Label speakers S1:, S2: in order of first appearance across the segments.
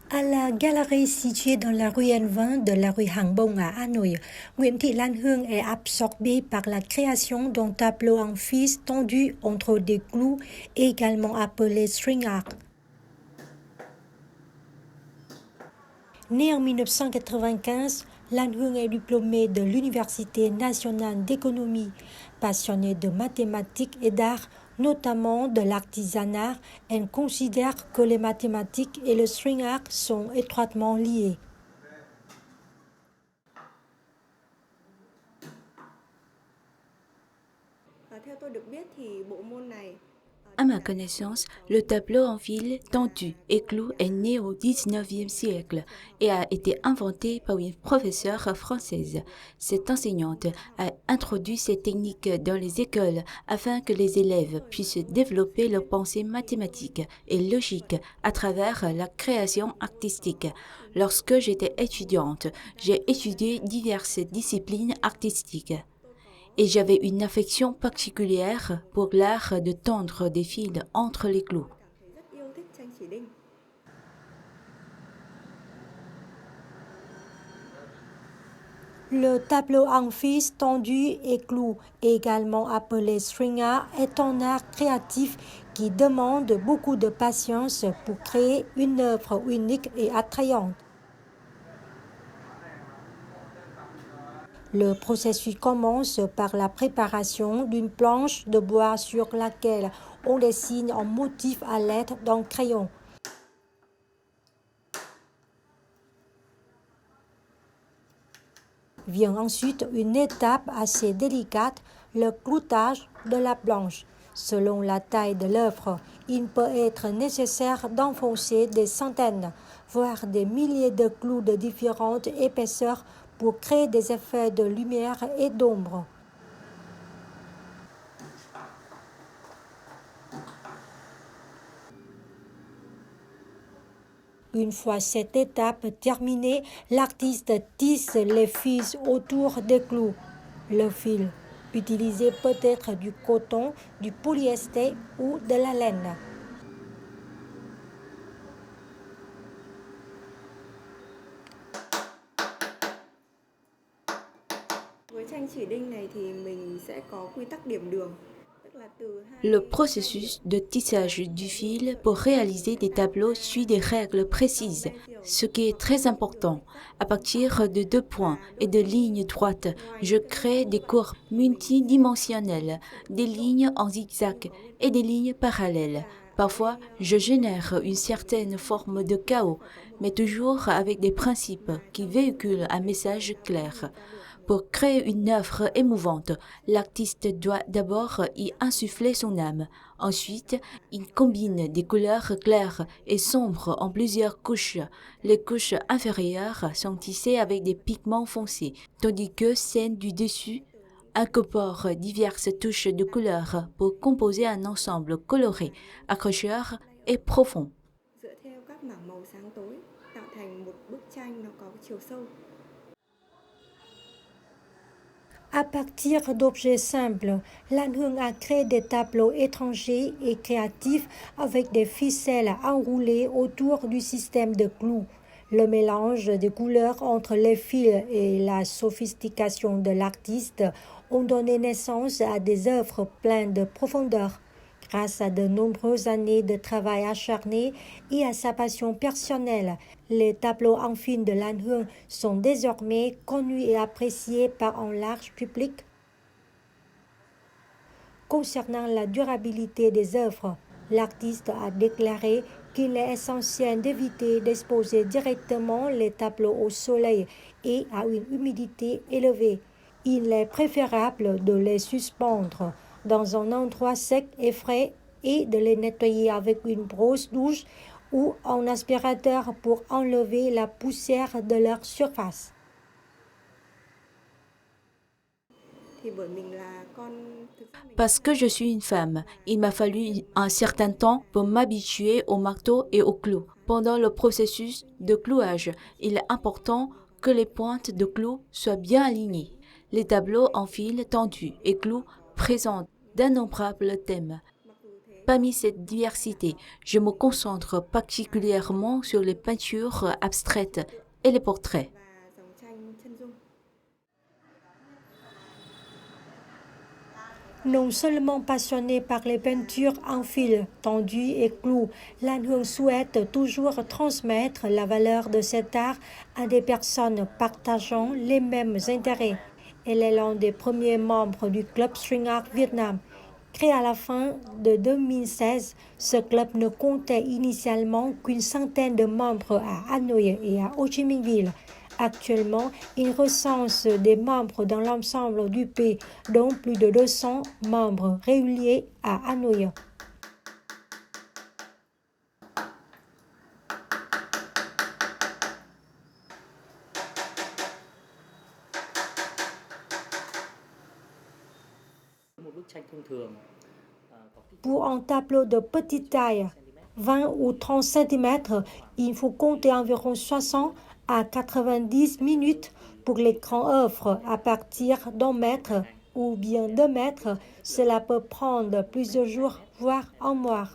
S1: À la galerie située dans la rue N20 de la rue Hàng Bông à Hanoï, Nguyễn Thị Lan Hương est absorbée par la création d'un tableau en fils tendu entre des clous, également appelé string art. Née en 1995, Lan Hương est diplômée de l'Université nationale d'économie. Passionnée de mathématiques et d'art, notamment de l'artisanat, elle considère que les mathématiques et le string art sont étroitement liés.
S2: À ma connaissance, le tableau en fil tendu et clou est né au XIXe siècle et a été inventé par une professeure française. Cette enseignante a introduit ces techniques dans les écoles afin que les élèves puissent développer leur pensée mathématique et logique à travers la création artistique. Lorsque j'étais étudiante, j'ai étudié diverses disciplines artistiques. Et j'avais une affection particulière pour l'art de tendre des fils entre les clous.
S1: Le tableau en fils tendu et clou, également appelé string art, est un art créatif qui demande beaucoup de patience pour créer une œuvre unique et attrayante. Le processus commence par la préparation d'une planche de bois sur laquelle on dessine un motif à l'aide d'un crayon. Vient ensuite une étape assez délicate, le cloutage de la planche. Selon la taille de l'œuvre, il peut être nécessaire d'enfoncer des centaines, voire des milliers de clous de différentes épaisseurs pour créer des effets de lumière et d'ombre. Une fois cette étape terminée, l'artiste tisse les fils autour des clous. Le fil utilisé peut être du coton, du polyester ou de la laine.
S2: Le processus de tissage du fil pour réaliser des tableaux suit des règles précises, ce qui est très important. À partir de 2 points et de lignes droites, je crée des courbes multidimensionnelles, des lignes en zigzag et des lignes parallèles. Parfois, je génère une certaine forme de chaos, mais toujours avec des principes qui véhiculent un message clair. Pour créer une œuvre émouvante, l'artiste doit d'abord y insuffler son âme. Ensuite, il combine des couleurs claires et sombres en plusieurs couches. Les couches inférieures sont tissées avec des pigments foncés, tandis que celles du dessus incorporent diverses touches de couleurs pour composer un ensemble coloré, accrocheur et profond.
S1: À partir d'objets simples, Lan Hương a créé des tableaux étrangers et créatifs avec des ficelles enroulées autour du système de clous. Le mélange de couleurs entre les fils et la sophistication de l'artiste ont donné naissance à des œuvres pleines de profondeur. Grâce à de nombreuses années de travail acharné et à sa passion personnelle, les tableaux en film de Lan Hương sont désormais connus et appréciés par un large public. Concernant la durabilité des œuvres, l'artiste a déclaré qu'il est essentiel d'éviter d'exposer directement les tableaux au soleil et à une humidité élevée. Il est préférable de les suspendre dans un endroit sec et frais et de les nettoyer avec une brosse douce ou un aspirateur pour enlever la poussière de leur surface.
S2: Parce que je suis une femme, il m'a fallu un certain temps pour m'habituer au marteau et au clou. Pendant le processus de clouage, il est important que les pointes de clous soient bien alignées. Les tableaux en fil tendu et clous présentent d'innombrables thèmes. parmi cette diversité, je me concentre particulièrement sur les peintures abstraites et les portraits.
S1: Non seulement passionné par les peintures en fil, tendu et clous, Lan Hương souhaite toujours transmettre la valeur de cet art à des personnes partageant les mêmes intérêts. Elle est l'un des premiers membres du Club String Art Vietnam. Créé à la fin de 2016, ce club ne comptait initialement qu'une centaine de membres à Hanoï et à Ho Chi Minh Ville. Actuellement, il recense des membres dans l'ensemble du pays, dont plus de 200 membres réguliers à Hanoï. Pour un tableau de petite taille, 20 ou 30 cm, il faut compter environ 60 à 90 minutes. Pour les grandes œuvres à partir d'1 mètre ou bien 2 mètres, cela peut prendre plusieurs jours, voire un mois.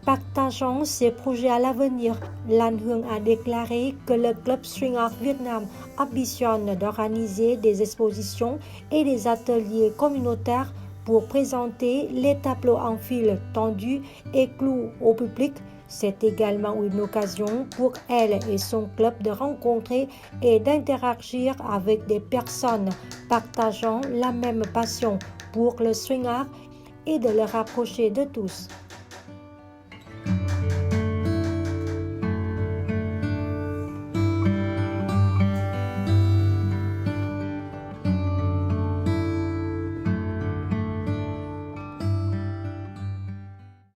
S1: Partageant ses projets à l'avenir, Lan Hương a déclaré que le Club String Art Vietnam ambitionne d'organiser des expositions et des ateliers communautaires pour présenter les tableaux en fil tendu et clous au public. C'est également une occasion pour elle et son club de rencontrer et d'interagir avec des personnes partageant la même passion pour le string art et de le rapprocher de tous.